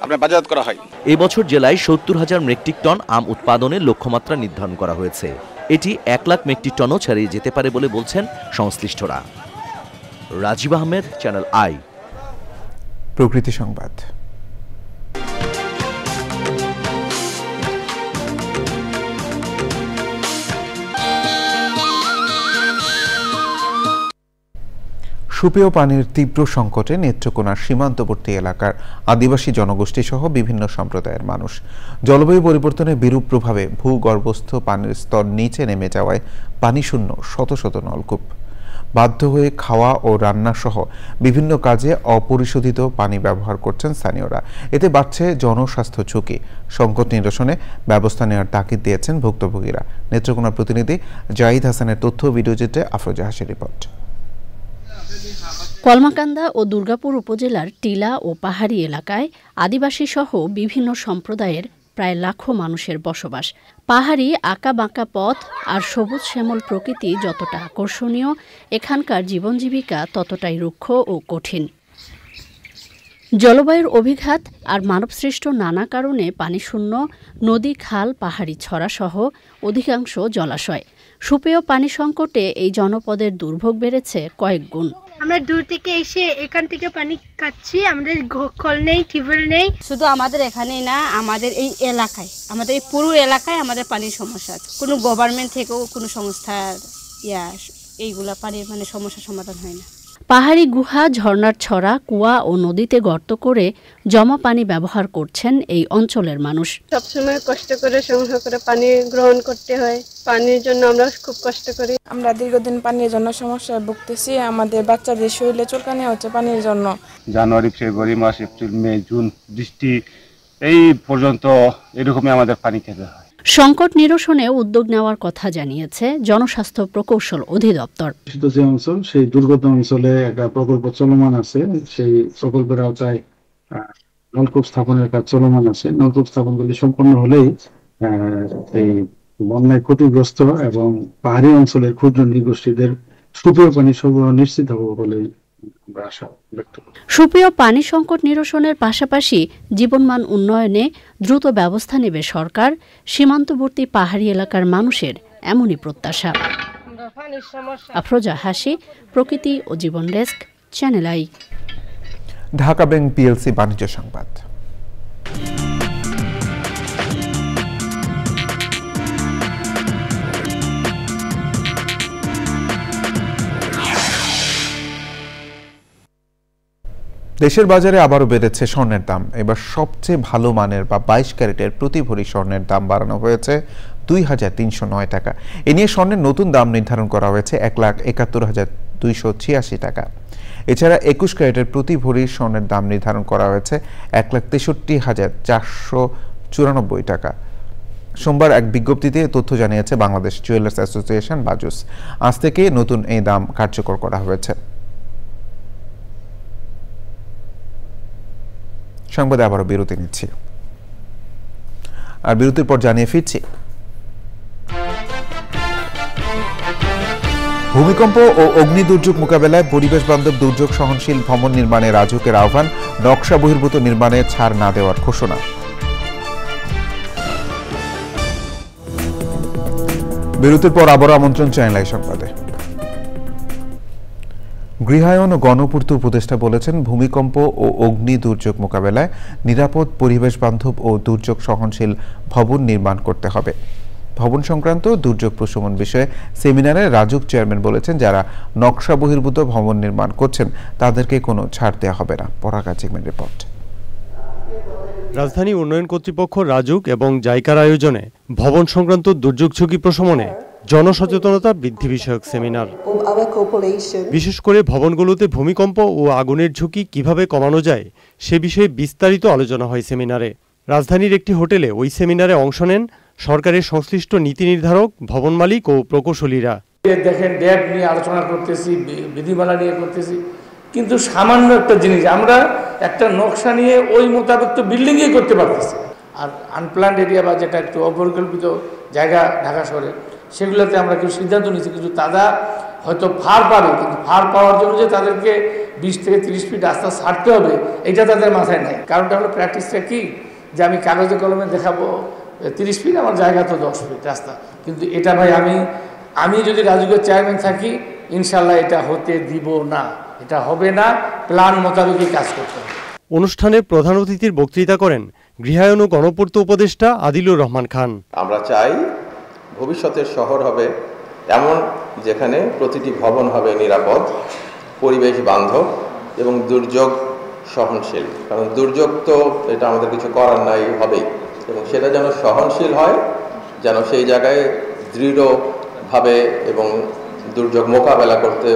আপনার বাজারজাত করা হয়। এবছর জেলায় ৭০,০০০ মেট্রিক টন আম উৎপাদনের লক্ষ্যমাত্রা নির্ধারণ করা হয়েছে। এটি ১ লাখ মেট্রিক টনও ছাড়িয়ে যেতে পারে বলে বলছেন সংশ্লিষ্টরা। Rajib Ahmed, Channel I. প্রকৃতি সংবাদ। সুপেয় পানির তীব্র সংকটে নেত্রকোনার সীমান্তবর্তী এলাকার আদিবাসী জনগোষ্ঠী সহ বিভিন্ন সম্প্রদায়ের মানুষ। জলবায়ু পরিবর্তনের বিরূপ প্রভাবে ভূগর্ভস্থ পানির স্তর নিচে নেমে যাওয়ায় পানিশূন্য শত শত নলকূপ। বাধ্য হয়ে খাওয়া ও রান্না সহ বিভিন্ন কাজে অপরিশোধিত পানি ব্যবহার করছেন স্থানীয়রা। এতে বাড়ছে জনস্বাস্থ্য ঝুঁকি। সংকট নিরসনে ব্যবস্থা নেওয়ার তাগিদ দিয়েছেন ভুক্তভোগীরা। নেত্রকোনার প্রতিনিধি জাহিদ হাসানের তথ্য ভিডিওচিত্রে আফরোজা হাসির রিপোর্ট। কলমাকান্দা ও দুর্গাপুর উপজেলার টিলা ও পাহাড়ি এলাকায় আদিবাসী সহ বিভিন্ন সম্প্রদায়ের প্রায় লাখো মানুষের বসবাস। পাহাড়ি আঁকা বাঁকা পথ আর সবুজ শ্যামল প্রকৃতি যতটা আকর্ষণীয়, এখানকার জীবন জীবিকা ততটাই রুক্ষ ও কঠিন। জলবায়ুর অভিঘাত আর মানবসৃষ্ট নানা কারণে পানিশূন্য নদী, খাল, পাহাড়ি ছড়া সহ অধিকাংশ জলাশয়। সুপেয় পানি সংকটে এই জনপদের দুর্ভোগ বেড়েছে কয়েক গুণ। আমরা দূর থেকে এসে এখান থেকে পানি খাচ্ছি, আমাদের কল নেই, টিউবওয়েল নেই। শুধু আমাদের এখানেই না, আমাদের এই এলাকায়, আমাদের এই পুরো এলাকায় আমাদের পানির সমস্যা। কোনো গভর্নমেন্ট থেকেও কোনো সংস্থার এইগুলা পানির সমস্যার সমাধান হয় না। পাহাড়ি গুহা, ঝর্ণার ছড়া, কুয়া ও নদীতে গর্ত করে জমা পানি ব্যবহার করছেন এই অঞ্চলের মানুষ। সবসময় কষ্ট করে সংগ্রহ করে পানি গ্রহণ করতে হয়। পানির জন্য আমরা খুব কষ্ট করি। আমরা দীর্ঘদিন পানির জন্য সমস্যায় ভুগতেছি। আমাদের বাচ্চাদের শরীরে চুলকানি হচ্ছে পানির জন্য। জানুয়ারি, ফেব্রুয়ারি মাস, এপ্রিল, মে, জুন বৃষ্টি এই পর্যন্ত এরকমই আমাদের পানি খেতে হয়। সংকট নিরসনে উদ্যোগ নেওয়ার কথা জানিয়েছে জনস্বাস্থ্য প্রকৌশল অধিদপ্তর। যে অঞ্চল, সেই দুর্গত অঞ্চলে একটা প্রকল্প চলমান আছে। সেই প্রকল্পের আওতায় নলকূপ স্থাপনের কাজ চলমান আছে। নলকূপ স্থাপনগুলি সম্পন্ন হলেই এই বন্যায় ক্ষতিগ্রস্ত এবং পাহাড়ি অঞ্চলের ক্ষুদ্র নৃগোষ্ঠীদের সুপেয় পানি সরবরাহ নিশ্চিত হবে বলে সুপেয় পানি সংকট নিরসনের পাশাপাশি জীবনমান উন্নয়নে দ্রুত ব্যবস্থা নেবে সরকার। সীমান্তবর্তী পাহাড়ি এলাকার মানুষের এমনই প্রত্যাশা। আফরোজা হাসি, প্রকৃতি ও জীবন desk, channel I. Dhaka bank PLC বাণিজ্য সংবাদ। দেশের বাজারে আবারও বেড়েছে স্বর্ণের দাম। এবার সবচেয়ে ভালো মানের বা 22 ক্যারেটের প্রতি ভরি স্বর্ণের দাম বাড়ানো হয়েছে ২,৩০৯ টাকা। এ নিয়ে স্বর্ণের নতুন দাম নির্ধারণ করা হয়েছে ১,৭১,২৮৬ টাকা। এছাড়া ২১ ক্যারেটের প্রতি ভরি স্বর্ণের দাম নির্ধারণ করা হয়েছে ১,৬৩,৪৯৪ টাকা। সোমবার এক বিজ্ঞপ্তিতে তথ্য জানিয়েছে বাংলাদেশ জুয়েলার্স অ্যাসোসিয়েশন বাজুস। আজ থেকে নতুন এই দাম কার্যকর করা হয়েছে। সংবাদে আবারও বিরতি নিচ্ছি, আর বিরতির পর জানিয়ে ফিরছি। ভূমিকম্প ও অগ্নি দুর্যোগ মোকাবেলায় পরিবেশ বান্ধব দুর্যোগ সহনশীল ভবন নির্মাণে রাজুকের আহ্বান, নকশা বহির্ভূত নির্মাণে ছাড় না দেওয়ার ঘোষণা। বিরতির পর আবারও আমন্ত্রণ চ্যানেল আই সংবাদে। গৃহায়ন ও গণপূর্ত উপদেষ্টা বলেছেন, ভূমিকম্প ও অগ্নি দুর্যোগ মোকাবেলায় নিরাপদ, পরিবেশ বান্ধব ও দুর্যোগ সহনশীল ভবন নির্মাণ করতে হবে। ভবন সংক্রান্ত দুর্যোগ প্রশমন বিষয়ে সেমিনারে রাজুক চেয়ারম্যান বলেছেন, যারা নকশা বহির্ভূত ভবন নির্মাণ করছেন তাদেরকে কোনো ছাড় দেওয়া হবে না। পরাগ চিকমের রিপোর্ট। রাজধানী উন্নয়ন কর্তৃপক্ষ রাজুক এবং জাইকার আয়োজনে ভবন সংক্রান্ত দুর্যোগ ঝুঁকি প্রশমনে জনসচেতনতা বৃদ্ধি বিষয়ক সেমিনার। বিশেষ করে ভবনগুলোতে ভূমিকম্প ও আগুনের ঝুঁকি কিভাবে কমানো যায় সে বিষয়ে বিস্তারিত আলোচনা হয় সেমিনারে। রাজধানীর একটি হোটেলে ওই সেমিনারে অংশ নেন সরকারের সংশ্লিষ্ট নীতি নির্ধারক, ভবন মালিক ও প্রকৌশলীরা। দেখেন, ড্যাব নিয়ে আলোচনা করতেছি, বিধিমালা নিয়ে করতেছি, কিন্তু সামান্য একটা জিনিস আমরা একটা নকশা নিয়ে ওই মোতাবেক তো বিল্ডিংই করতে পারতেছি। আর আনপ্ল্যান্ড এরিয়া বা যেটা একটু অপরিকল্পিত জায়গা ঢাকা শহরে সেগুলোতে আমরা কিছু সিদ্ধান্ত নিচ্ছি, কিন্তু তারা হয়তো ফার পাবে, কিন্তু ফার পাওয়ার জন্য যে তাদেরকে 20 থেকে 30 ফিট রাস্তা ছাড়তে হবে এটা তাদের মাথায় নেই। কারণটা হলো প্র্যাকটিসটা কি, যে আমি কাগজে কলমে দেখাবো 30 ফিট, আমার জায়গা তো 10 ফিট রাস্তা, কিন্তু এটা ভাই আমি যদি রাজুকের চেয়ারম্যান থাকি ইনশাল্লাহ এটা হতে দিব না, এটা হবে না, প্ল্যান মোতাবেকই কাজ করতে হবে। অনুষ্ঠানে প্রধান অতিথির বক্তৃতা করেন গৃহায়ন ও গণপূর্ত উপদেষ্টা আদিলুর রহমান খান। আমরা চাই ভবিষ্যতের শহর হবে এমন যেখানে প্রতিটি ভবন হবে নিরাপদ, পরিবেশ বান্ধব এবং দুর্যোগ সহনশীল। কারণ দুর্যোগ তো এটা আমাদের কিছু করার নাই, হবেই, এবং সেটা যেন সহনশীল হয়, যেন সেই জায়গায় দৃঢ়ভাবে এবং দুর্যোগ মোকাবেলা করতে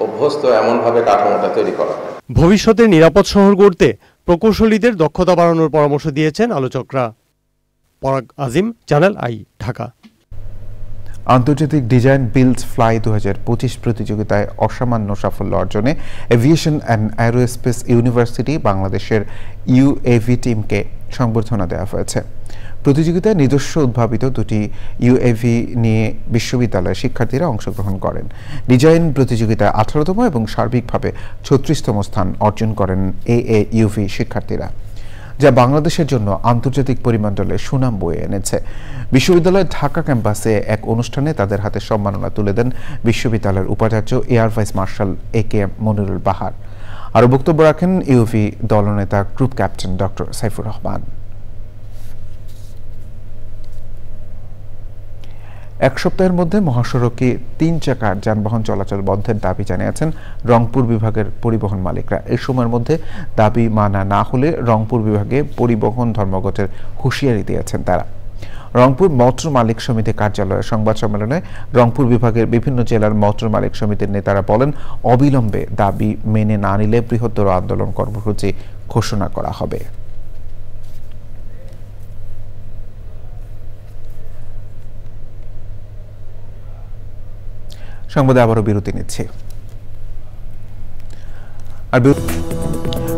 অভ্যস্ত এমনভাবে কাঠামোটা তৈরি করা হয়। ভবিষ্যতে নিরাপদ শহর গড়তে প্রকৌশলীদের দক্ষতা বাড়ানোর পরামর্শ দিয়েছেন আলোচকরা। পরাগ আজিম, চ্যানেল আই, ঢাকা। আন্তর্জাতিক ডিজাইন বিল্ডস ফ্লাই 2025 প্রতিযোগিতায় অসামান্য সাফল্য অর্জনে এভিয়েশন অ্যান্ড অ্যারোস্পেস ইউনিভার্সিটি বাংলাদেশের ইউএভি টিমকে সংবর্ধনা দেওয়া হয়েছে। প্রতিযোগিতায় নিজস্ব উদ্ভাবিত দুটি ইউএভি নিয়ে বিশ্ববিদ্যালয়ের শিক্ষার্থীরা অংশগ্রহণ করেন। ডিজাইন প্রতিযোগিতায় 18তম এবং সার্বিকভাবে 36তম স্থান অর্জন করেন এএইউভি শিক্ষার্থীরা, যা বাংলাদেশের জন্য আন্তর্জাতিক পরিমণ্ডলে সুনাম বয়ে এনেছে। বিশ্ববিদ্যালয়ের ঢাকা ক্যাম্পাসে এক অনুষ্ঠানে তাদের হাতে সম্মাননা তুলে দেন বিশ্ববিদ্যালয়ের উপাচার্য air vice marshal AKM Monirul Bahar. আরও বক্তব্য রাখেন ইউভি দলনেতা group captain doctor Saifur Rahman. এক সপ্তাহের মধ্যে মহাসড়কে 3 চাকার যানবাহন চলাচল বন্ধের দাবি জানিয়েছেন রংপুর বিভাগের পরিবহন মালিকরা। এই সময়ের মধ্যে দাবি মানা না হলে রংপুর বিভাগে পরিবহন ধর্মঘটের হুঁশিয়ারি দিয়েছেন তারা। রংপুর মোটর মালিক সমিতি কার্যালয়ে সংবাদ সম্মেলনে রংপুর বিভাগের বিভিন্ন জেলার মোটর মালিক সমিতির নেতারা বলেন, অবিলম্বে দাবি মেনে না নিলে বৃহত্তর আন্দোলন কর্মসূচি ঘোষণা করা হবে। সংবাদে আবারও বিরতি নিচ্ছে, আর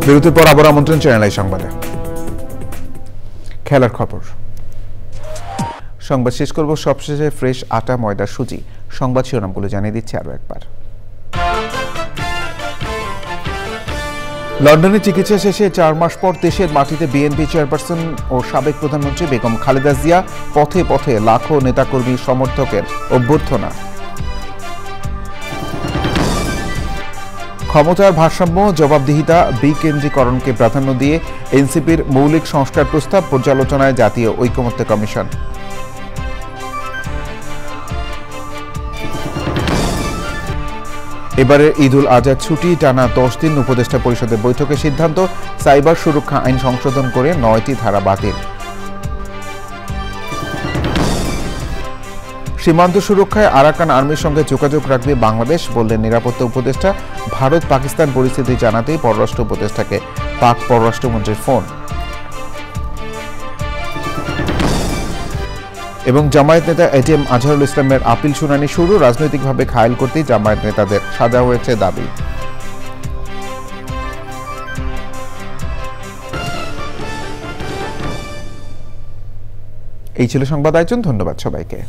বিরতির পর আবার আমন্ত্রণ চ্যানেল আই সংবাদে। খেলার খবর সংবাদ শেষ করব সবশেষে ফ্রেশ আটা, ময়দা, সুজি। সংবাদ শিরোনামগুলো জানিয়ে দিচ্ছি আরও একবার। লন্ডনে চিকিৎসা শেষে 4 মাস পর দেশের মাটিতে বিএনপি চেয়ারপারসন ও সাবেক প্রধানমন্ত্রী বেগম খালেদা জিয়া। পথে পথে লাখো নেতাকর্মী সমর্থকের অভ্যর্থনা। ক্ষমতার ভারসাম্য, জবাবদিহিতা, বিকেন্দ্রীকরণকে প্রাধান্য দিয়ে এনসিপির মৌলিক সংস্কার প্রস্তাব পর্যালোচনায় জাতীয় ঐকমত্য কমিশন। এবারে ঈদুল আজহার ছুটি টানা 10 দিন। উপদেষ্টা পরিষদের বৈঠকে সিদ্ধান্ত, সাইবার সুরক্ষা আইন সংশোধন করে 9টি ধারা বাতিল। সীমান্ত সুরক্ষায় আরাকান আর্মির সঙ্গে যোগাযোগ রাখবে বাংলাদেশ, বললেন নিরাপত্তা উপদেষ্টা। ভারত পাকিস্তান পরিস্থিতি জানাতেই পররাষ্ট্র উপদেষ্টাকে পাক পররাষ্ট্রমন্ত্রীর ফোন। এবং জামায়াত নেতা এটিএম আজহারুল ইসলামের আপিল শুনানি শুরু। রাজনৈতিকভাবে ঘায়েল করতেই জামায়াত নেতাদের সাজা হয়েছে দাবি। এই ছিল সংবাদ আয়োজন। ধন্যবাদ সবাইকে।